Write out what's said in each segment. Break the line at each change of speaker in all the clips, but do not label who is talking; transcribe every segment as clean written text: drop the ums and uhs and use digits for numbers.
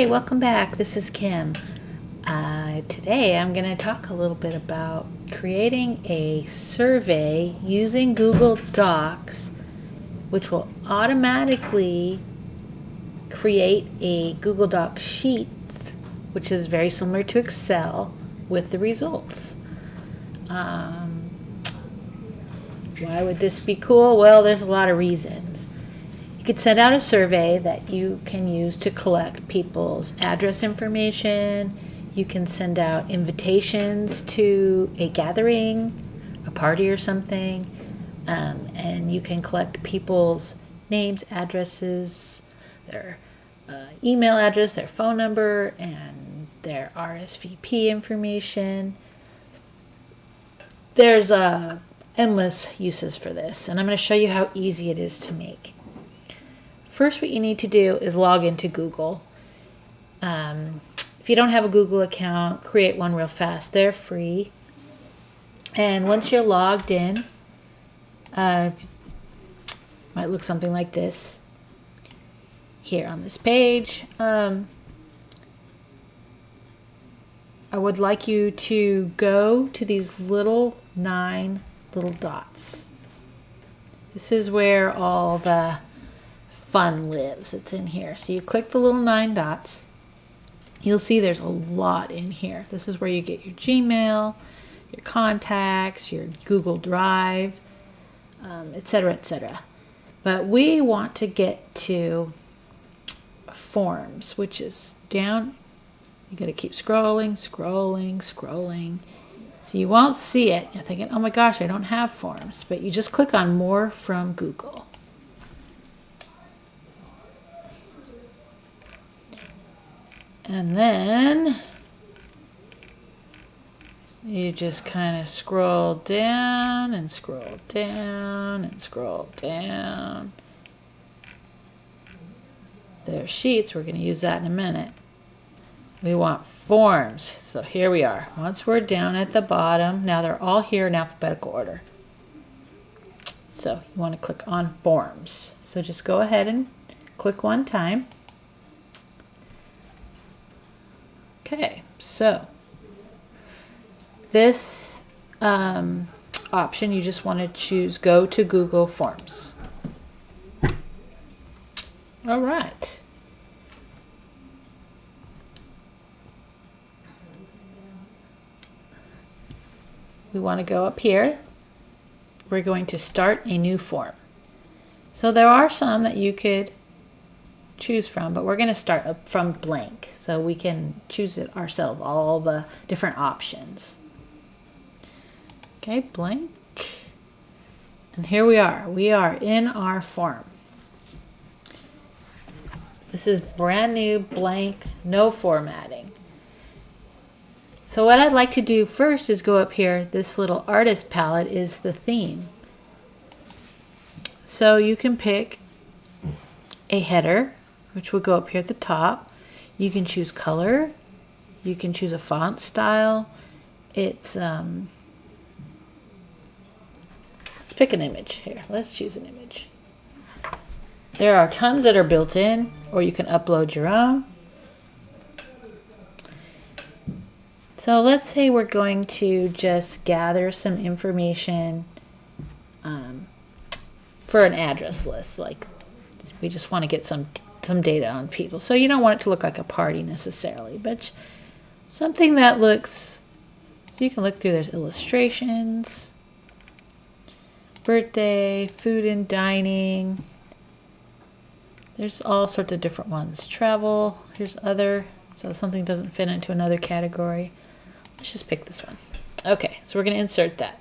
Hey, welcome back. This is Kim. Today I'm going to talk a little bit about creating a survey using Google Docs, which will automatically create a Google Docs sheet, which is very similar to Excel, with the results. Why would this be cool? Well, there's a lot of reasons. You could send out a survey that you can use to collect people's address information. You can send out invitations to a gathering, a party or something, and you can collect people's names, addresses, their email address, their phone number, and their RSVP information. There's endless uses for this, and I'm going to show you how easy it is to make. First, what you need to do is log into Google. If you don't have a Google account, create one real fast. They're free. And once you're logged in, might look something like this here on this page. I would like you to go to these 9 little dots. This is where all the fun lives. It's in here. So you click the little 9 dots. You'll see there's a lot in here. This is where you get your Gmail, your contacts, your Google Drive, etc., etc. But we want to get to forms, which is down. You got to keep scrolling. So you won't see it. You're thinking, oh my gosh, I don't have forms. But you just click on More from Google. And then you just kind of scroll down and scroll down and scroll down. There's sheets. We're going to use that in a minute. We want forms. So here we are. Once we're down at the bottom, now they're all here in alphabetical order. So you want to click on Forms. So just go ahead and click one time. Okay, so this option, you just want to choose Go to Google Forms. All right. We want to go up here. We're going to start a new form. So there are some that you could choose from, but we're going to start up from blank so we can choose it ourselves, all the different options. Okay, blank. And here we are. We are in our form. This is brand new, blank, no formatting. So what I'd like to do first is go up here. This little artist palette is the theme. So you can pick a header, which will go up here at the top. You can choose color. You can choose a font style. Let's pick an image here. Let's choose an image. There are tons that are built in, or you can upload your own. So let's say we're going to just gather some information for an address list. Like we just want to get some data on people. So you don't want it to look like a party necessarily, but something that looks, so you can look through, there's illustrations, birthday, food and dining. There's all sorts of different ones. Travel, here's other, so something doesn't fit into another category. Let's just pick this one. Okay, so we're going to insert that.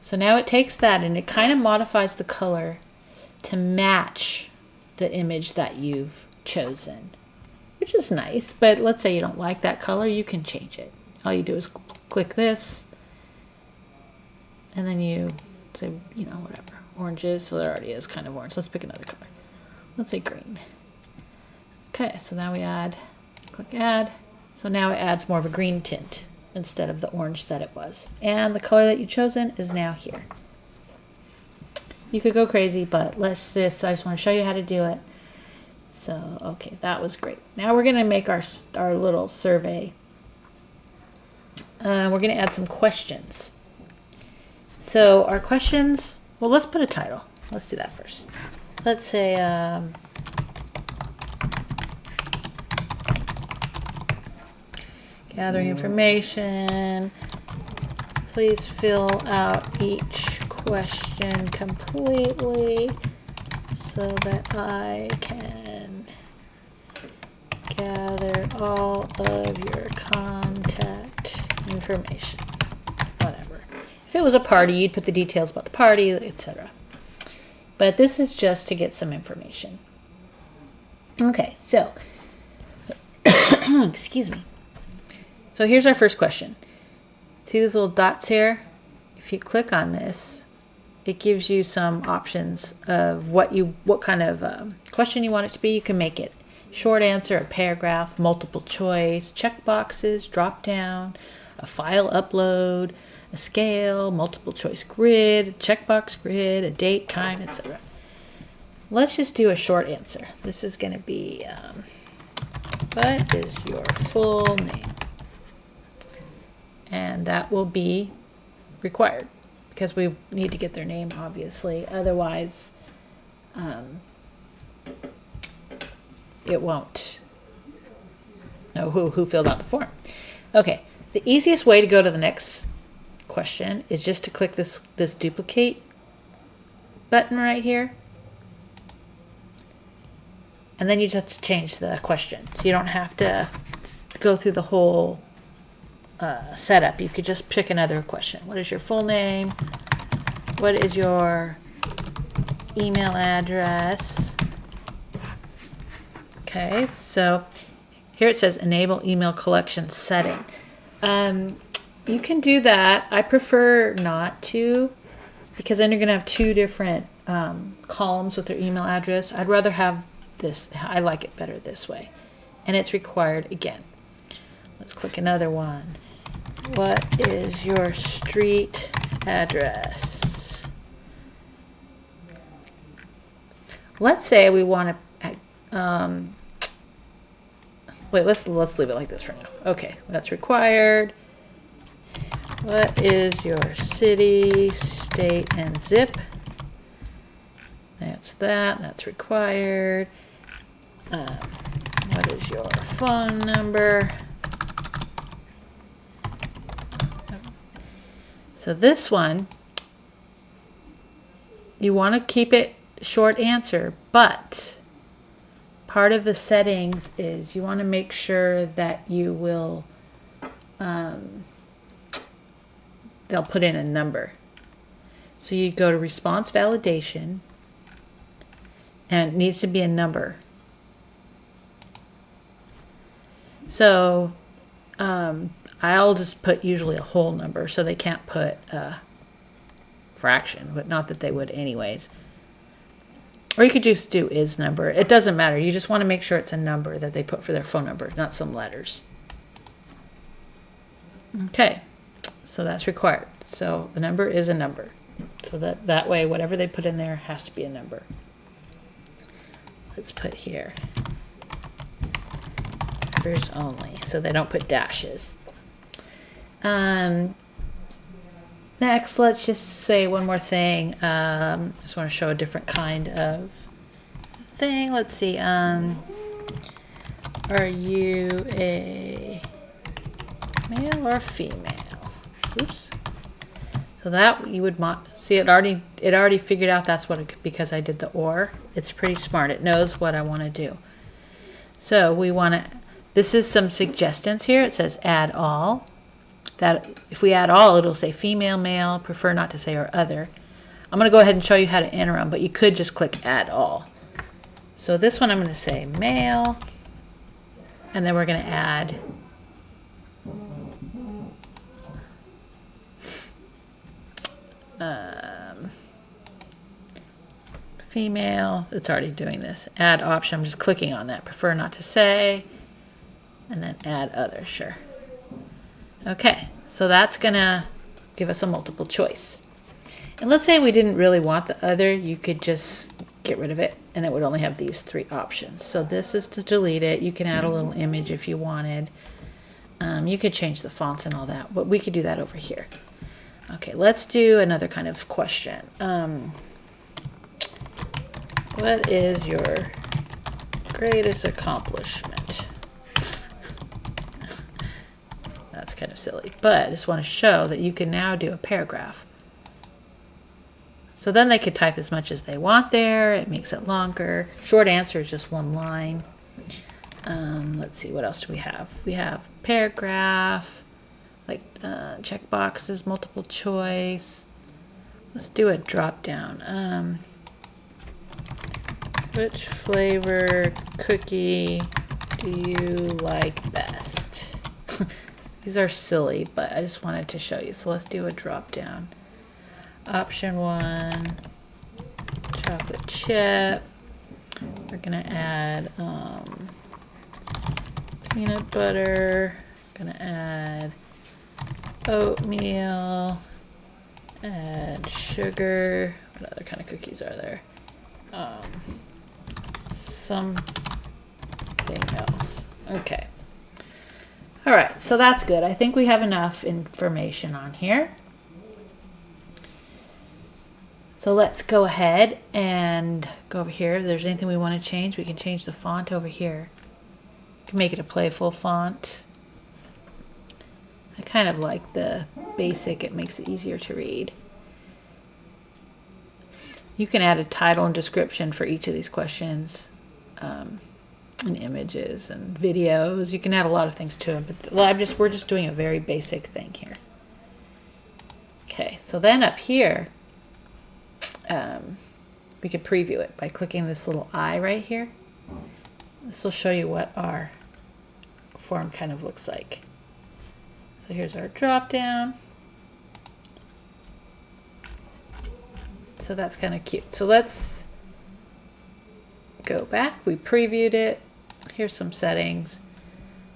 So now it takes that and it kind of modifies the color to match the image that you've chosen, which is nice. But let's say you don't like that color, you can change it. All you do is click this, and then you say, whatever, oranges. So there already is kind of orange. Let's pick another color. Let's say green. Okay, so now we click add. So now it adds more of a green tint instead of the orange that it was. And the color that you've chosen is now here. You could go crazy, but I just want to show you how to do it. So, okay, that was great. Now we're going to make our little survey. We're going to add some questions. So our questions, well, let's put a title. Let's do that first. Let's say, gathering information. Please fill out each question completely so that I can gather all of your contact information. Whatever. If it was a party, you'd put the details about the party, etc. But this is just to get some information. Okay, so, excuse me. So here's our first question. See these little dots here? If you click on this, it gives you some options of what kind of question you want it to be. You can make it short answer, a paragraph, multiple choice, check boxes, drop down, a file upload, a scale, multiple choice grid, a checkbox grid, a date, time, etc. Let's just do a short answer. This is going to be, what is your full name? And that will be required because we need to get their name, obviously. Otherwise, it won't know who filled out the form. Okay, the easiest way to go to the next question is just to click this duplicate button right here. And then you just change the question. So you don't have to go through the whole setup. You could just pick another question. What is your full name? What is your email address? Okay, so here it says enable email collection setting. You can do that. I prefer not to because then you're going to have two different columns with their email address. I'd rather have this. I like it better this way. And it's required again. Let's click another one. What is your street address? Let's say we want to wait, let's leave it like this for now. Okay, that's required. What is your city, state, and zip? That's required. What is your phone number? So this one, you want to keep it short answer, but part of the settings is you want to make sure that you will, they'll put in a number. So you go to response validation, and it needs to be a number. So I'll just put usually a whole number, so they can't put a fraction, but not that they would anyways. Or you could just do is number. It doesn't matter. You just want to make sure it's a number that they put for their phone number, not some letters. Okay, so that's required. So the number is a number. So that way, whatever they put in there has to be a number. Let's put here numbers only, so they don't put dashes. Next, let's just say one more thing. I just want to show a different kind of thing. Let's see. Are you a male or female? Oops. So that you would see it already figured out that's what because I did the or. It's pretty smart. It knows what I want to do. So we want to. This is some suggestions here. It says add all. That if we add all, it'll say female, male, prefer not to say or other. I'm going to go ahead and show you how to enter them, but you could just click add all. So this one I'm going to say male, and then we're going to add female. It's already doing this. Add option. I'm just clicking on that. Prefer not to say, and then add other. Sure. Okay, so that's going to give us a multiple choice. And let's say we didn't really want the other. You could just get rid of it, and it would only have these 3 options. So this is to delete it. You can add a little image if you wanted. You could change the fonts and all that, but we could do that over here. Okay, let's do another kind of question. What is your greatest accomplishment? That's kind of silly, but I just want to show that you can now do a paragraph. So then they could type as much as they want there. It makes it longer. Short answer is just 1 line. Let's see, what else do we have? We have paragraph, like check boxes, multiple choice. Let's do a drop down. Which flavor cookie do you like best? These are silly, but I just wanted to show you. So let's do a drop down. Option 1, chocolate chip. We're gonna add peanut butter. Gonna add oatmeal. Add sugar. What other kind of cookies are there? Something else. Okay. All right, so that's good. I think we have enough information on here. So let's go ahead and go over here. If there's anything we want to change, we can change the font over here. We can make it a playful font. I kind of like the basic. It makes it easier to read. You can add a title and description for each of these questions, and images and videos. You can add a lot of things to it, but we're just doing a very basic thing here. Okay, so then up here, we could preview it by clicking this little eye right here. This will show you what our form kind of looks like. So here's our drop down. So that's kind of cute. So let's go back. We previewed it. Here's some settings.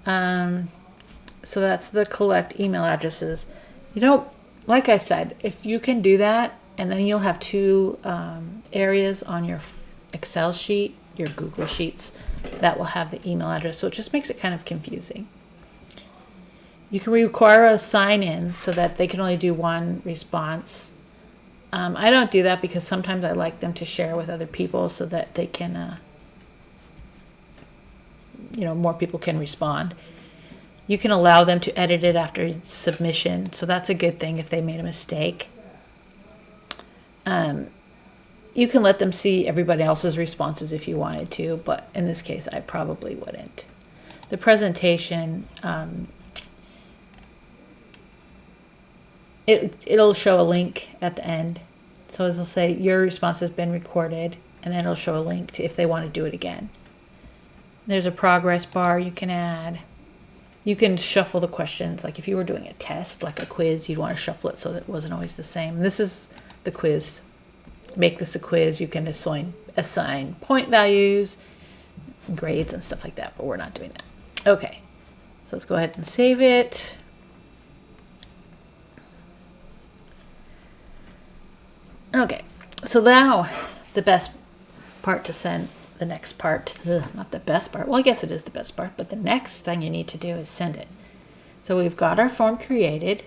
So that's the collect email addresses. You know, like I said, if you can do that, and then you'll have 2 areas on your Excel sheet, your Google Sheets, that will have the email address. So it just makes it kind of confusing. You can require a sign-in so that they can only do 1 response. I don't do that because sometimes I like them to share with other people so that they can, more people can respond. You can allow them to edit it after submission, so that's a good thing if they made a mistake. You can let them see everybody else's responses if you wanted to, but in this case, I probably wouldn't. The presentation, it'll show a link at the end. So it'll say your response has been recorded, and then it'll show a link to if they want to do it again. There's a progress bar you can add. You can shuffle the questions. Like if you were doing a test, like a quiz, you'd want to shuffle it so that it wasn't always the same. This is the quiz. Make this a quiz. You can assign point values, grades, and stuff like that, but we're not doing that. Okay, so let's go ahead and save it. Okay, so now the best part to send, the next part, not the best part, well I guess it is the best part, but the next thing you need to do is send it. So we've got our form created.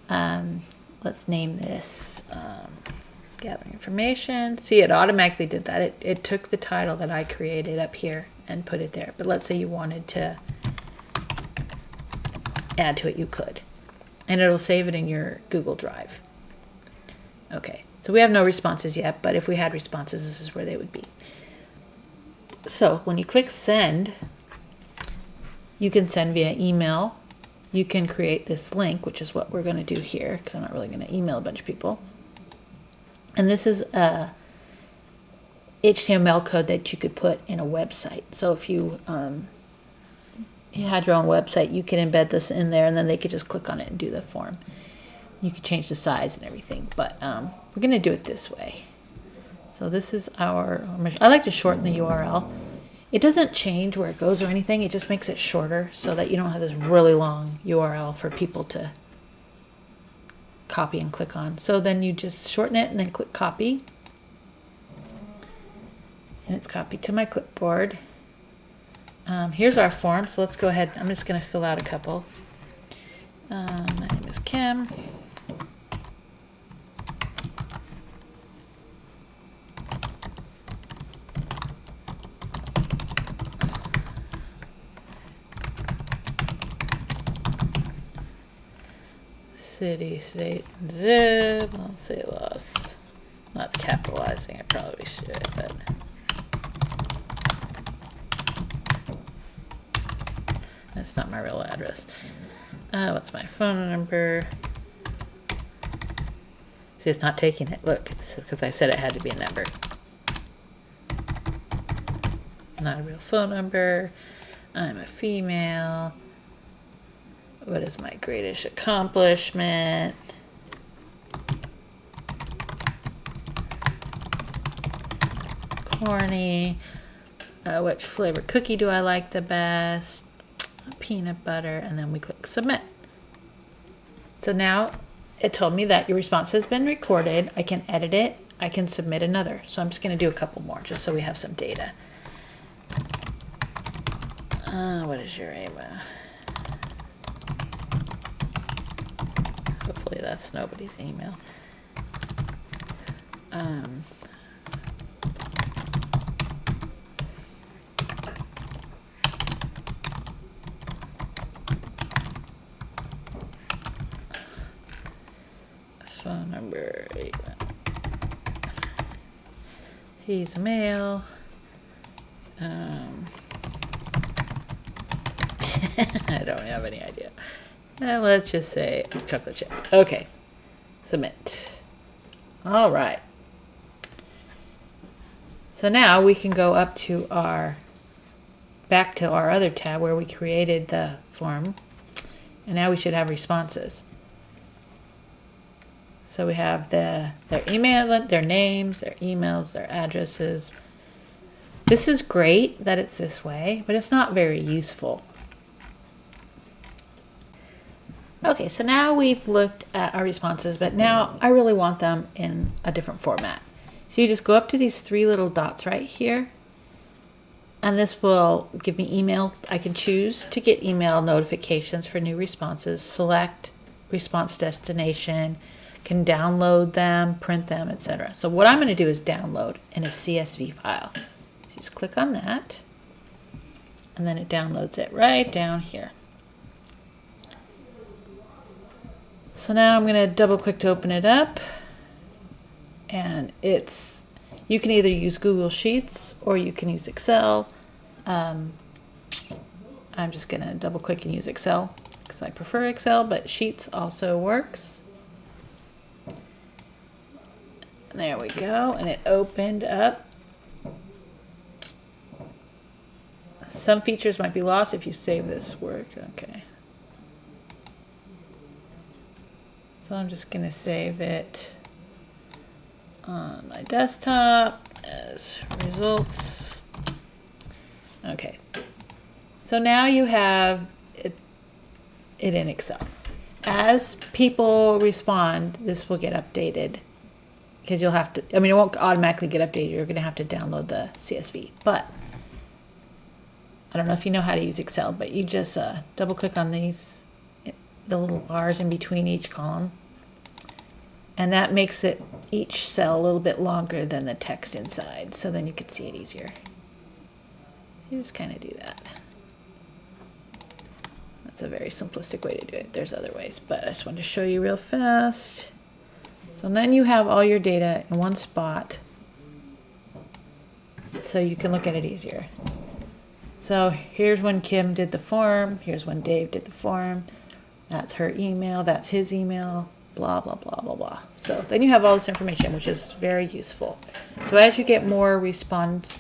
Let's name this gathering information. See, it automatically did that. It took the title that I created up here and put it there. But let's say you wanted to add to it, you could. And it'll save it in your Google Drive. Okay, so we have no responses yet, but if we had responses, this is where they would be. So when you click send, you can send via email. You can create this link, which is what we're going to do here, because I'm not really going to email a bunch of people. And this is a HTML code that you could put in a website. So if you had your own website, you can embed this in there, and then they could just click on it and do the form. You could change the size and everything, but we're going to do it this way. So this is our, I like to shorten the URL. It doesn't change where it goes or anything. It just makes it shorter so that you don't have this really long URL for people to copy and click on. So then you just shorten it and then click copy. and it's copied to my clipboard. Here's our form, so let's go ahead. I'm just going to fill out a couple. My name is Kim. City, state, zip. I'll say loss. Not capitalizing, I probably should, but. That's not my real address. What's my phone number? See, it's not taking it. Look, it's because I said it had to be a number. Not a real phone number. I'm a female. What is my greatest accomplishment? Corny. Which flavor cookie do I like the best? Peanut butter, and then we click submit. So now it told me that your response has been recorded. I can edit it. I can submit another. So I'm just going to do a couple more just so we have some data. What is your email? Hopefully that's nobody's email. Phone number 8. He's a male. I don't have any idea. Let's just say chocolate chip. Okay. Submit. All right. So now we can go up to back to our other tab where we created the form. And now we should have responses. So we have their email, their names, their emails, their addresses. This is great that it's this way, but it's not very useful. Okay, so now we've looked at our responses, but now I really want them in a different format. So you just go up to these 3 little dots right here, and this will give me email. I can choose to get email notifications for new responses, select response destination, can download them, print them, etc. So what I'm going to do is download in a CSV file. So just click on that, and then it downloads it right down here. So now I'm going to double click to open it up, and you can either use Google Sheets or you can use Excel. I'm just going to double click and use Excel because I prefer Excel, but Sheets also works. And there we go, and it opened up. Some features might be lost if you save this work. Okay. So I'm just going to save it on my desktop as results. Okay. So now you have it in Excel. As people respond, this will get updated because you'll have to, it won't automatically get updated. You're going to have to download the CSV. But I don't know if you know how to use Excel, but you just double click on these, the little bars in between each column. And that makes each cell a little bit longer than the text inside, so then you can see it easier. You just kind of do that. That's a very simplistic way to do it. There's other ways, but I just wanted to show you real fast. So then you have all your data in one spot, so you can look at it easier. So here's when Kim did the form. Here's when Dave did the form. That's her email. That's his email. Blah, blah, blah, blah, blah. So then you have all this information, which is very useful. So as you get more responses,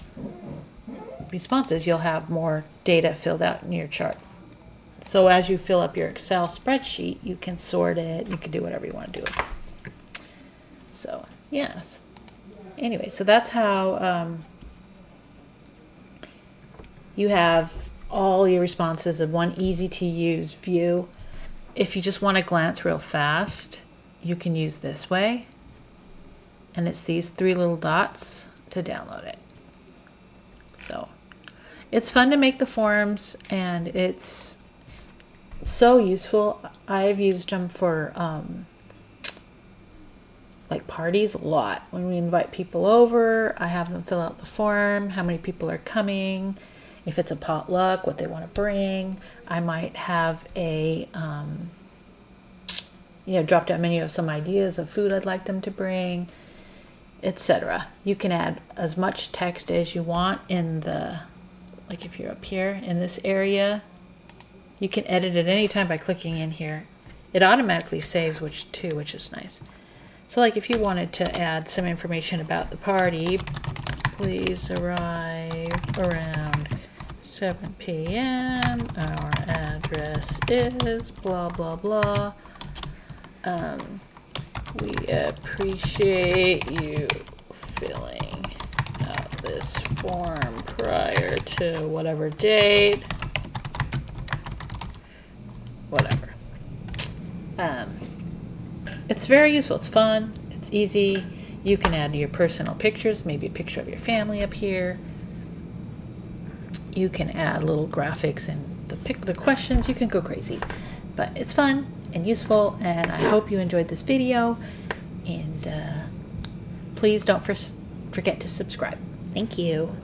you'll have more data filled out in your chart. So as you fill up your Excel spreadsheet, you can sort it. You can do whatever you want to do with it. So, yes. Anyway, so that's how you have all your responses in one easy-to-use view. If you just want to glance real fast, you can use this way. And it's these 3 little dots to download it. So it's fun to make the forms, and it's so useful. I've used them for like parties a lot. When we invite people over, I have them fill out the form, how many people are coming, if it's a potluck, what they want to bring. I might have a drop down menu of some ideas of food I'd like them to bring, etc. You can add as much text as you want in the, like if you're up here in this area, you can edit at any time by clicking in here. It automatically saves which is nice. So like if you wanted to add some information about the party, please arrive around 7 p.m. Our address is blah, blah, blah. We appreciate you filling out this form prior to whatever date. Whatever. It's very useful. It's fun. It's easy. You can add your personal pictures, maybe a picture of your family up here. You can add little graphics and the questions. You can go crazy. But it's fun and useful, and I hope you enjoyed this video. And please don't forget to subscribe. Thank you.